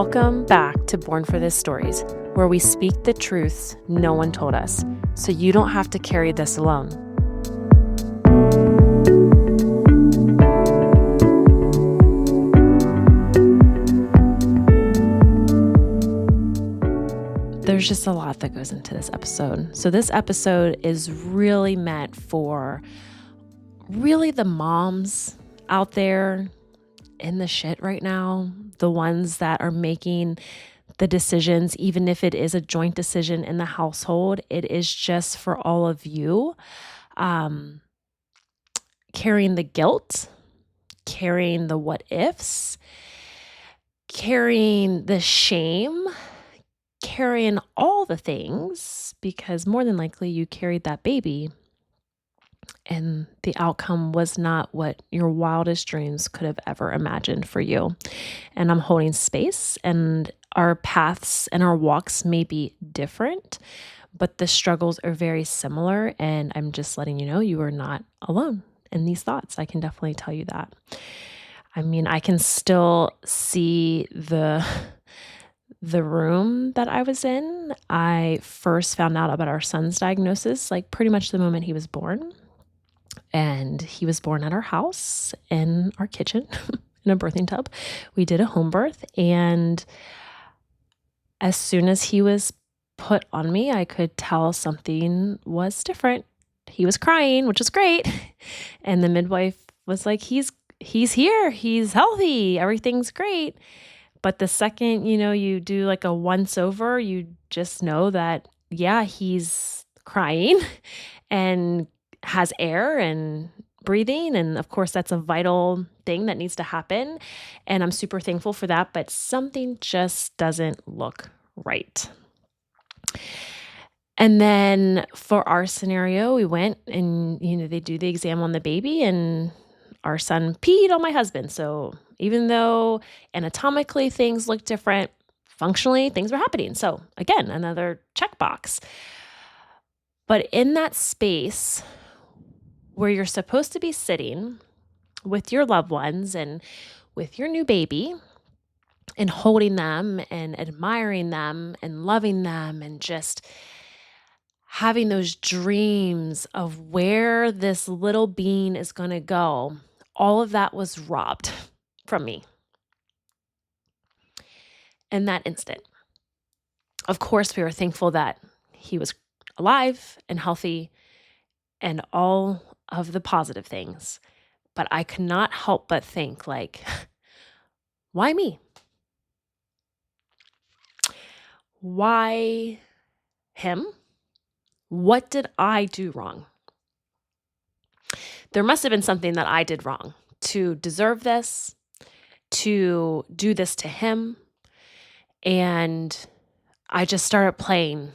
Welcome back to Born for This Stories, where we speak the truths no one told us, so you don't have to carry this alone. There's just a lot that goes into this episode. So this episode is really meant for really the moms out there in the shit right now, the ones that are making the decisions, even if it is a joint decision in the household, it is just for all of you, carrying the guilt, carrying the what ifs, carrying the shame, carrying all the things, because more than likely you carried that baby and the outcome was not what your wildest dreams could have ever imagined for you. And I'm holding space, and our paths and our walks may be different, but the struggles are very similar. And I'm just letting you know you are not alone in these thoughts. I can definitely tell you that. I mean, I can still see the room that I was in. I first found out about our son's diagnosis, like pretty much the moment he was born. And he was born at our house in our kitchen in a birthing tub. We did a home birth. And as soon as he was put on me, I could tell something was different. He was crying, which was great. And the midwife was like, he's here. He's healthy. Everything's great. But the second, you do like a once over, you just know that, yeah, he's crying and has air and breathing. And of course, that's a vital thing that needs to happen. And I'm super thankful for that. But something just doesn't look right. And then for our scenario, we went and, they do the exam on the baby, and our son peed on my husband. So even though anatomically things look different, functionally things were happening. So again, another checkbox. But in that space where you're supposed to be sitting with your loved ones and with your new baby and holding them and admiring them and loving them and just having those dreams of where this little being is going to go, all of that was robbed from me in that instant. Of course, we were thankful that he was alive and healthy and all of the positive things. But I could not help but think, like, why me? Why him? What did I do wrong? There must have been something that I did wrong to deserve this, to do this to him. And I just started playing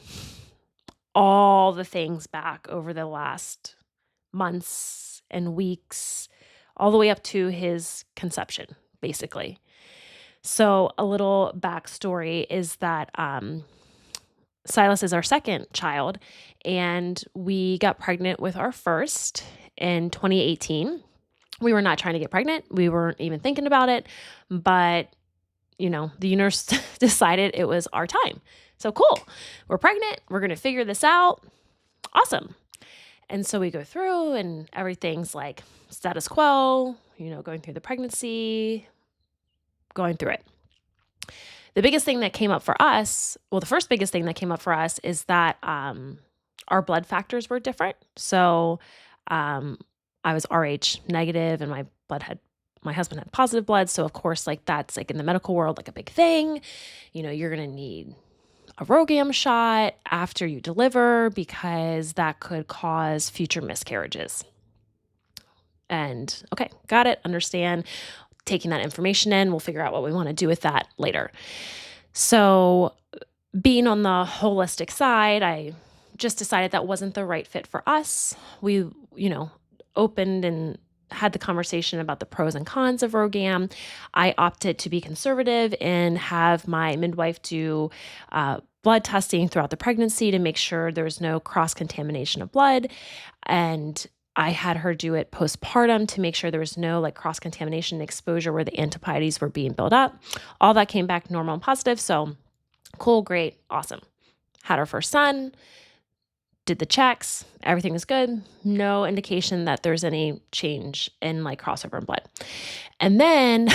all the things back over the last months and weeks, all the way up to his conception, basically. So a little backstory is that Silas is our second child, and we got pregnant with our first in 2018. We were not trying to get pregnant. We weren't even thinking about it, but the universe decided it was our time. So cool. We're pregnant. We're going to figure this out. Awesome. And so we go through and everything's like status quo, going through the pregnancy, going through it. The biggest thing that came up for us, the first biggest thing that came up for us is that our blood factors were different. So I was RH negative and my husband had positive blood. So of course, like that's like in the medical world, like a big thing. You're going to need a ROGAM shot after you deliver because that could cause future miscarriages. And okay, got it, understand. Taking that information in, we'll figure out what we want to do with that later. So being on the holistic side, I just decided that wasn't the right fit for us. We, opened and had the conversation about the pros and cons of ROGAM. I opted to be conservative and have my midwife do blood testing throughout the pregnancy to make sure there's no cross-contamination of blood. And I had her do it postpartum to make sure there was no like cross-contamination exposure where the antibodies were being built up. All that came back normal and positive. So cool, great, awesome. Had our first son, did the checks, everything was good. No indication that there's any change in like crossover in blood. And then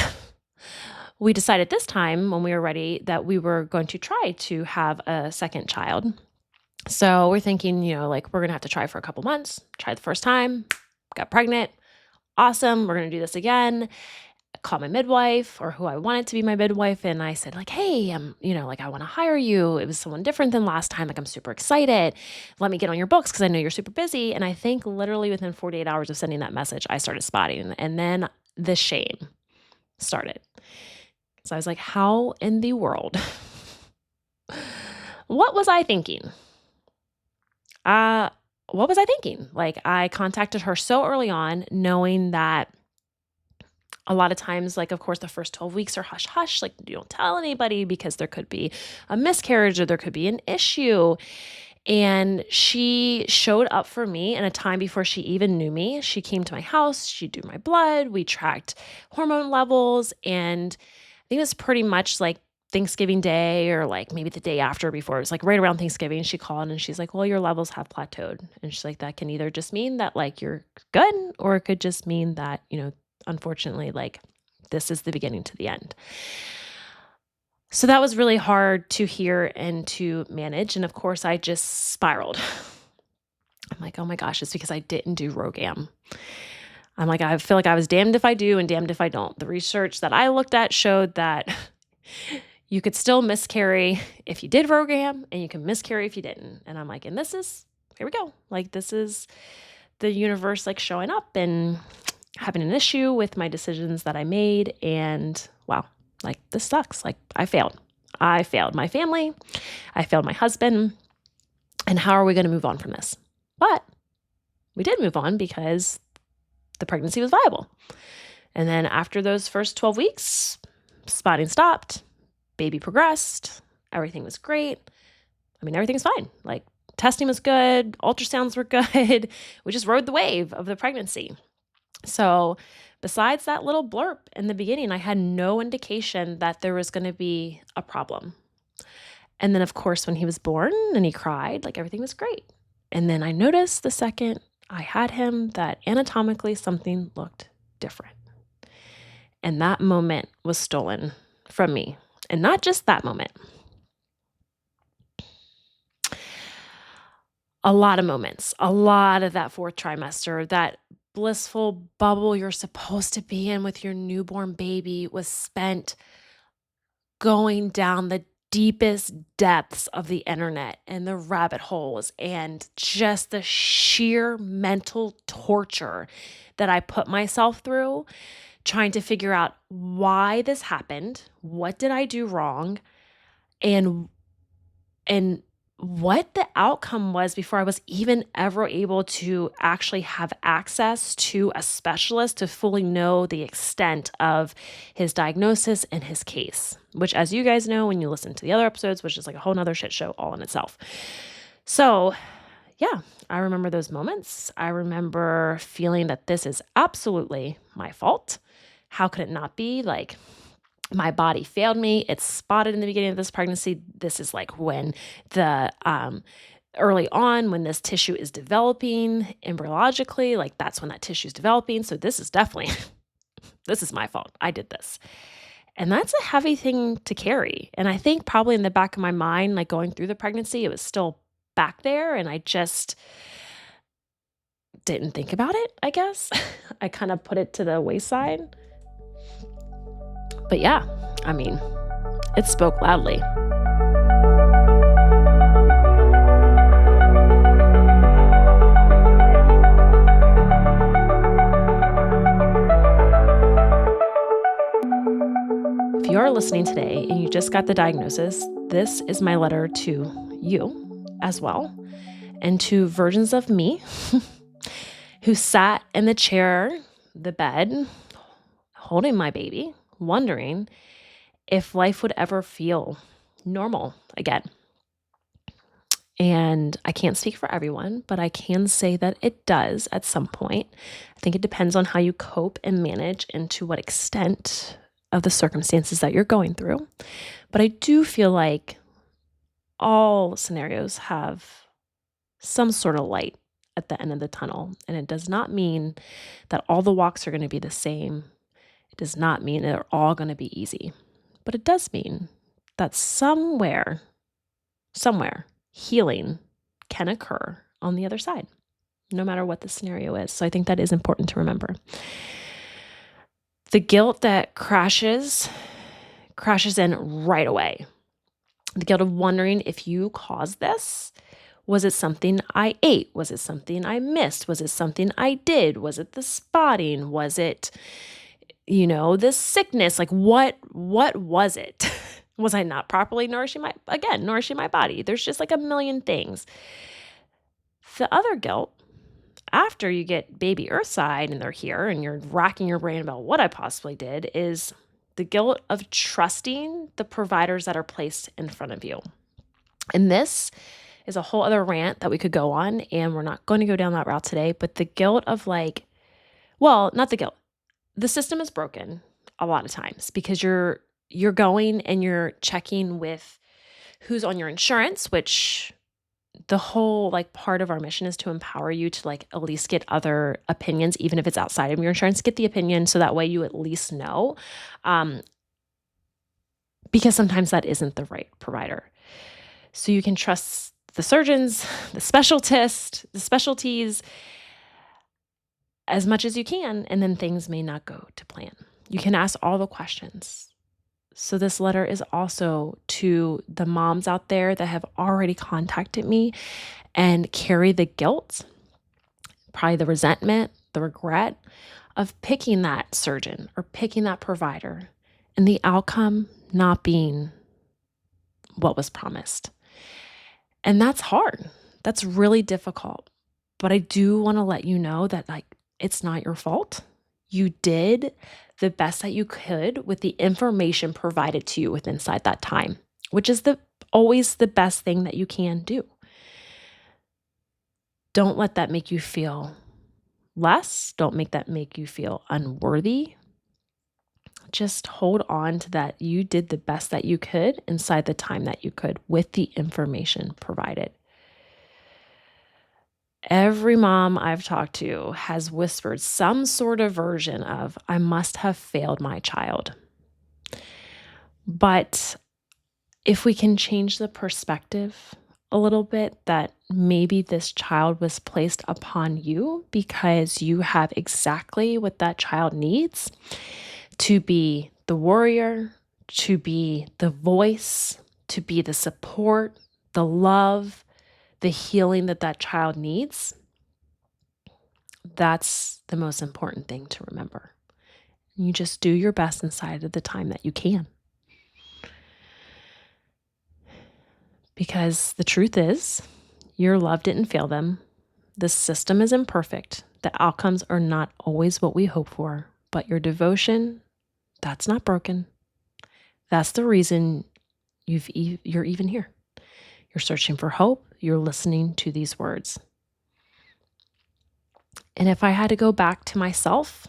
we decided this time when we were ready that we were going to try to have a second child. So we're thinking, like we're going to have to try for a couple months, try the first time, got pregnant. Awesome. We're going to do this again. Call my midwife or who I wanted to be my midwife. And I said like, hey, like I want to hire you. It was someone different than last time. Like I'm super excited. Let me get on your books because I know you're super busy. And I think literally within 48 hours of sending that message, I started spotting. And then the shame started. So I was like, how in the world? What was I thinking? What was I thinking? Like I contacted her so early on, knowing that a lot of times, like, of course, the first 12 weeks are hush hush. Like, you don't tell anybody because there could be a miscarriage or there could be an issue. And she showed up for me in a time before she even knew me. She came to my house. She drew my blood. We tracked hormone levels. And I think it was pretty much like Thanksgiving Day or like maybe the day after before. It was like right around Thanksgiving. She called and she's like, well, your levels have plateaued. And she's like, that can either just mean that like you're good or it could just mean that, unfortunately, like this is the beginning to the end. So that was really hard to hear and to manage. And of course, I just spiraled. I'm like, oh my gosh, it's because I didn't do ROGAM. I'm like, I feel like I was damned if I do and damned if I don't. The research that I looked at showed that you could still miscarry if you did ROGAM and you can miscarry if you didn't. And I'm like, and here we go. Like this is the universe like showing up and having an issue with my decisions that I made. And wow, like this sucks. Like I failed my family. I failed my husband. And how are we going to move on from this? But we did move on because the pregnancy was viable. And then after those first 12 weeks, spotting stopped, baby progressed, everything was great. I mean, everything's fine. Like testing was good. Ultrasounds were good. We just rode the wave of the pregnancy. So besides that little blurb in the beginning, I had no indication that there was going to be a problem. And then, of course, when he was born and he cried, like everything was great. And then I noticed the second I had him that anatomically something looked different. And that moment was stolen from me. And not just that moment. A lot of moments, a lot of that fourth trimester, that blissful bubble you're supposed to be in with your newborn baby was spent going down the deepest depths of the internet and the rabbit holes and just the sheer mental torture that I put myself through trying to figure out why this happened, what did I do wrong, and what the outcome was before I was even ever able to actually have access to a specialist to fully know the extent of his diagnosis and his case, which, as you guys know, when you listen to the other episodes, which is like a whole nother shit show all in itself. So yeah, I remember those moments. I remember feeling that this is absolutely my fault. How could it not be? Like, my body failed me. It's spotted in the beginning of this pregnancy. This is like when the early on when this tissue is developing embryologically, like that's when that tissue is developing. So this is definitely, this is my fault. I did this. And that's a heavy thing to carry. And I think probably in the back of my mind, like going through the pregnancy, it was still back there. And I just didn't think about it, I guess. I kind of put it to the wayside. But yeah, I mean, it spoke loudly. If you are listening today and you just got the diagnosis, this is my letter to you as well, and to versions of me who sat in the chair, the bed, holding my baby, wondering if life would ever feel normal again. And I can't speak for everyone, but I can say that it does at some point. I think it depends on how you cope and manage and to what extent of the circumstances that you're going through. But I do feel like all scenarios have some sort of light at the end of the tunnel. And it does not mean that all the walks are going to be the same. It does not mean they're all going to be easy. But it does mean that somewhere, healing can occur on the other side, no matter what the scenario is. So I think that is important to remember. The guilt that crashes in right away. The guilt of wondering if you caused this. Was it something I ate? Was it something I missed? Was it something I did? Was it the spotting? Was it, this sickness? Like what was it? Was I not properly nourishing my body? There's just like a million things. The other guilt, after you get baby Earthside and they're here and you're racking your brain about what I possibly did, is the guilt of trusting the providers that are placed in front of you. And this is a whole other rant that we could go on, and we're not going to go down that route today, but the guilt of not the guilt. The system is broken a lot of times because you're going and you're checking with who's on your insurance, which the whole part of our mission is to empower you to at least get other opinions, even if it's outside of your insurance. Get the opinion so that way you at least know, because sometimes that isn't the right provider. So you can trust the surgeons, the specialties as much as you can, and then things may not go to plan. You can ask all the questions. So this letter is also to the moms out there that have already contacted me and carry the guilt, probably the resentment, the regret of picking that surgeon or picking that provider and the outcome not being what was promised. And that's hard. That's really difficult. But I do want to let you know that it's not your fault. You did the best that you could with the information provided to you within inside that time, which is always the best thing that you can do. Don't let that make you feel less. Don't make that make you feel unworthy. Just hold on to that. You did the best that you could inside the time that you could with the information provided. Every mom I've talked to has whispered some sort of version of, I must have failed my child. But if we can change the perspective a little bit, that maybe this child was placed upon you because you have exactly what that child needs to be the warrior, to be the voice, to be the support, the love, the healing that child needs. That's the most important thing to remember. You just do your best inside of the time that you can. Because the truth is, your love didn't fail them. The system is imperfect. The outcomes are not always what we hope for, but your devotion, that's not broken. That's the reason you're even here. You're searching for hope. You're listening to these words. And if I had to go back to myself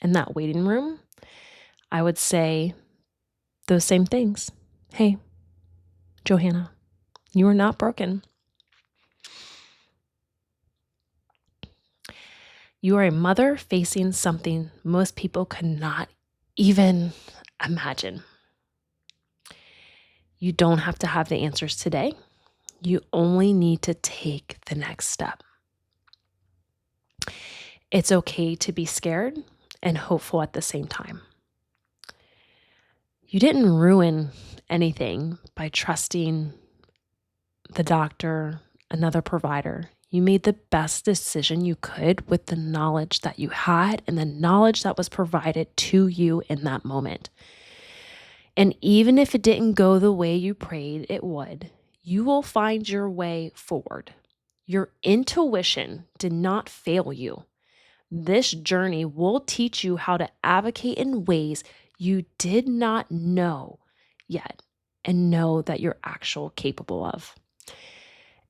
in that waiting room, I would say those same things. Hey, Johanna, you are not broken. You are a mother facing something most people could not even imagine. You don't have to have the answers today. You only need to take the next step. It's okay to be scared and hopeful at the same time. You didn't ruin anything by trusting the doctor, another provider. You made the best decision you could with the knowledge that you had and the knowledge that was provided to you in that moment. And even if it didn't go the way you prayed it would, you will find your way forward. Your intuition did not fail you. This journey will teach you how to advocate in ways you did not know yet and know that you're actually capable of.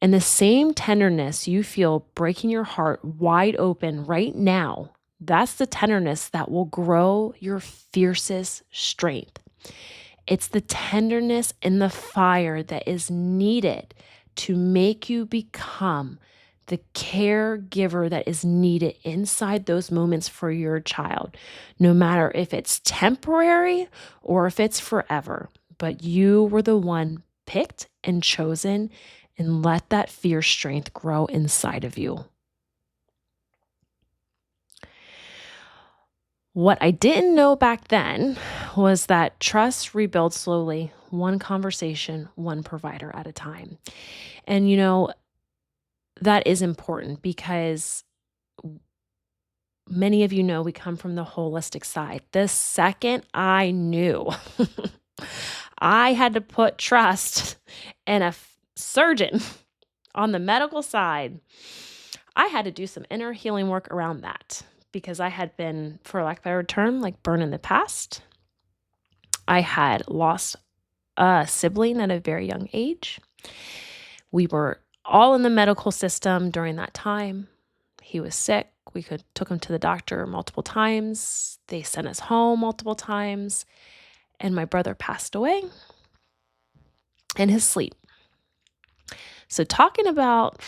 And the same tenderness you feel breaking your heart wide open right now, that's the tenderness that will grow your fiercest strength. It's the tenderness and the fire that is needed to make you become the caregiver that is needed inside those moments for your child, no matter if it's temporary or if it's forever. But you were the one picked and chosen, and let that fierce strength grow inside of you. What I didn't know back then was that trust rebuilds slowly, one conversation, one provider at a time. And that is important because many of you know we come from the holistic side. The second I knew I had to put trust in a surgeon on the medical side, I had to do some inner healing work around that because I had been, for lack of a better term, like burned in the past. I had lost a sibling at a very young age. We were all in the medical system during that time. He was sick. We took him to the doctor multiple times. They sent us home multiple times. And my brother passed away in his sleep. So talking about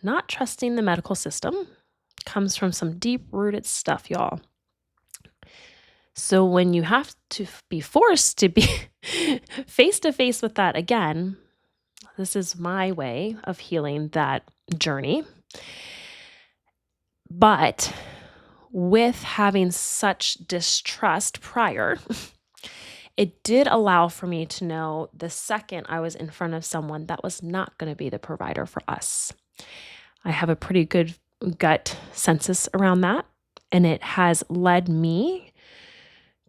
not trusting the medical system comes from some deep-rooted stuff, y'all. So when you have to be forced to be face to face with that again, this is my way of healing that journey. But with having such distrust prior, it did allow for me to know the second I was in front of someone that was not going to be the provider for us. I have a pretty good gut census around that, and it has led me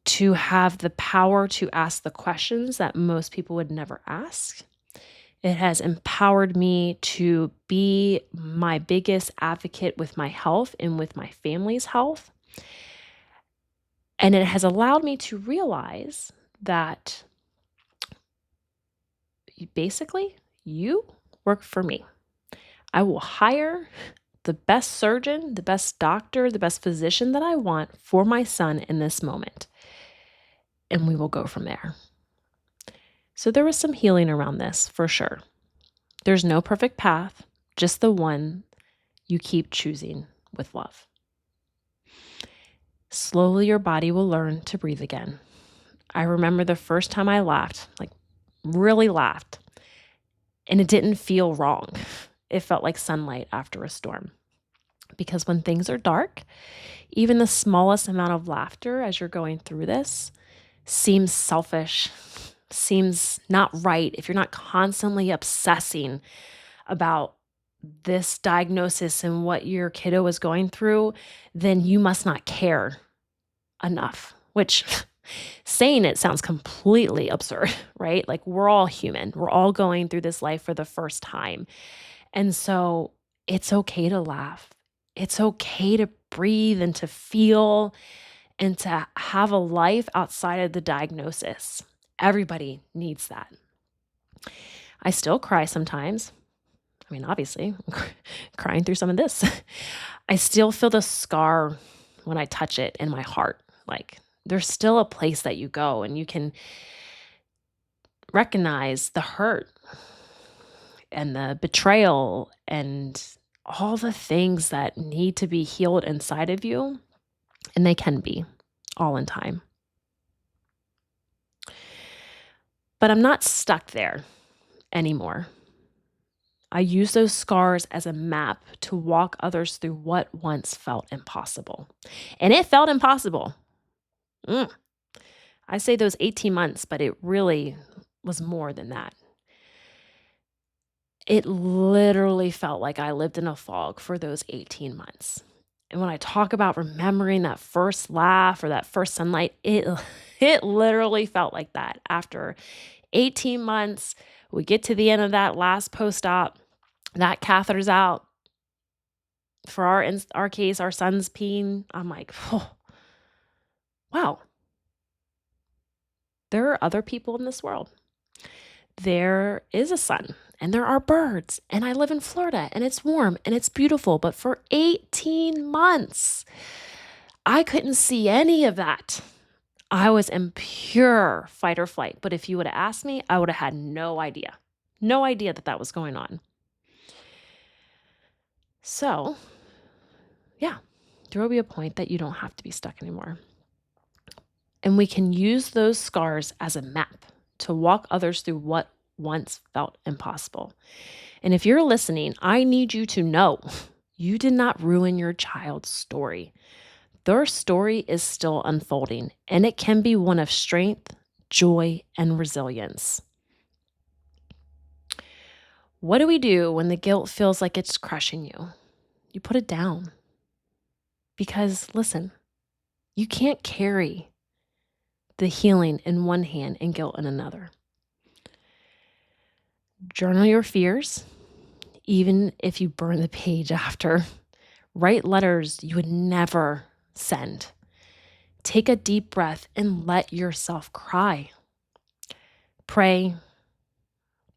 to have the power to ask the questions that most people would never ask. It has empowered me to be my biggest advocate with my health and with my family's health. And it has allowed me to realize that basically you work for me. I will hire the best surgeon, the best doctor, the best physician that I want for my son in this moment. And we will go from there. So there was some healing around this for sure. There's no perfect path, just the one you keep choosing with love. Slowly, your body will learn to breathe again. I remember the first time I laughed, like really laughed, and it didn't feel wrong. It felt like sunlight after a storm. Because when things are dark, even the smallest amount of laughter as you're going through this seems selfish, seems not right. If you're not constantly obsessing about this diagnosis and what your kiddo is going through, then you must not care enough, which saying it sounds completely absurd, right? Like we're all human. We're all going through this life for the first time. And so it's okay to laugh. It's okay to breathe and to feel and to have a life outside of the diagnosis. Everybody needs that. I still cry sometimes. I mean, obviously, I'm crying through some of this. I still feel the scar when I touch it in my heart. Like there's still a place that you go and you can recognize the hurt and the betrayal and all the things that need to be healed inside of you. And they can be all in time. But I'm not stuck there anymore. I use those scars as a map to walk others through what once felt impossible. And it felt impossible. I say those 18 months, but it really was more than that. It literally felt like I lived in a fog for those 18 months. And when I talk about remembering that first laugh or that first sunlight, it literally felt like that. After 18 months, we get to the end of that last post-op, that catheter's out. For our case, our son's peeing. I'm like, oh, wow. There are other people in this world. There is a son and there are birds, and I live in Florida, and it's warm, and it's beautiful. But for 18 months, I couldn't see any of that. I was in pure fight or flight. But if you would have asked me, I would have had no idea. No idea that that was going on. So, yeah, there will be a point that you don't have to be stuck anymore. And we can use those scars as a map to walk others through what once felt impossible. And if you're listening, I need you to know you did not ruin your child's story. Their story is still unfolding, and it can be one of strength, joy, and resilience. What do we do when the guilt feels like it's crushing you? You put it down. Because listen, you can't carry the healing in one hand and guilt in another. Journal your fears, even if you burn the page after. Write letters you would never send. Take a deep breath and let yourself cry. Pray,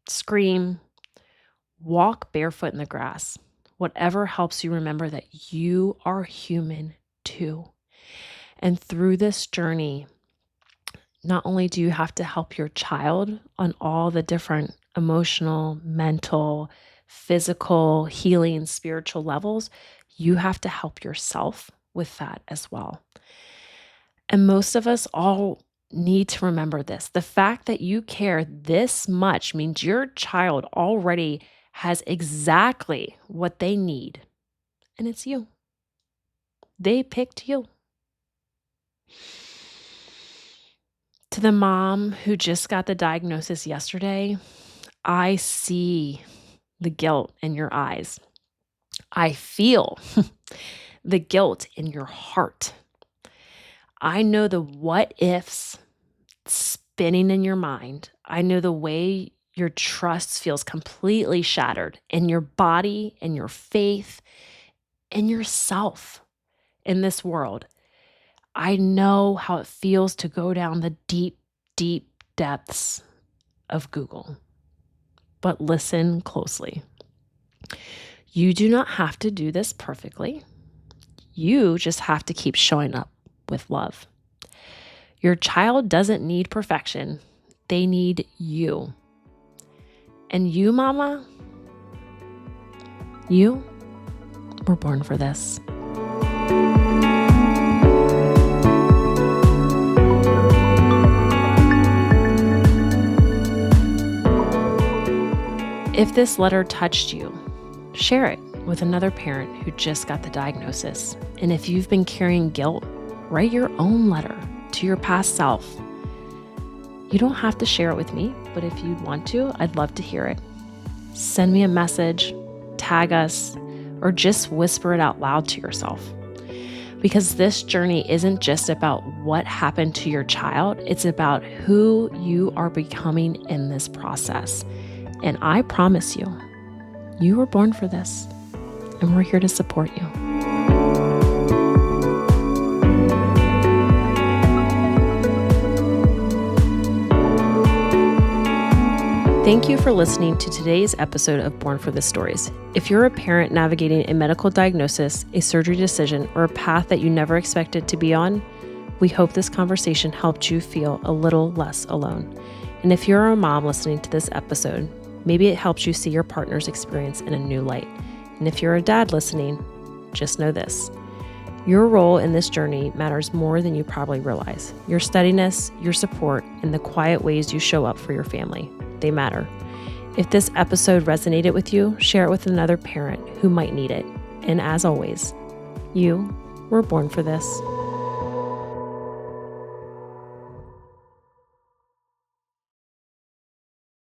scream, walk barefoot in the grass. Whatever helps you remember that you are human too. And through this journey, not only do you have to help your child on all the different emotional, mental, physical, healing, spiritual levels, you have to help yourself with that as well. And most of us all need to remember this. The fact that you care this much means your child already has exactly what they need, and it's you. They picked you. To the mom who just got the diagnosis yesterday, I see the guilt in your eyes. I feel the guilt in your heart. I know the what ifs spinning in your mind. I know the way your trust feels completely shattered in your body and your faith and yourself in this world. I know how it feels to go down the deep, deep depths of Google. But listen closely. You do not have to do this perfectly. You just have to keep showing up with love. Your child doesn't need perfection. They need you. And you, mama, you were born for this. If this letter touched you, share it with another parent who just got the diagnosis. And if you've been carrying guilt, write your own letter to your past self. You don't have to share it with me, but if you'd want to, I'd love to hear it. Send me a message, tag us, or just whisper it out loud to yourself. Because this journey isn't just about what happened to your child, it's about who you are becoming in this process. And I promise you, you were born for this, and we're here to support you. Thank you for listening to today's episode of Born for This Stories. If you're a parent navigating a medical diagnosis, a surgery decision, or a path that you never expected to be on, we hope this conversation helped you feel a little less alone. And if you're a mom listening to this episode, maybe it helps you see your partner's experience in a new light. And if you're a dad listening, just know this. Your role in this journey matters more than you probably realize. Your steadiness, your support, and the quiet ways you show up for your family, they matter. If this episode resonated with you, share it with another parent who might need it. And as always, you were born for this.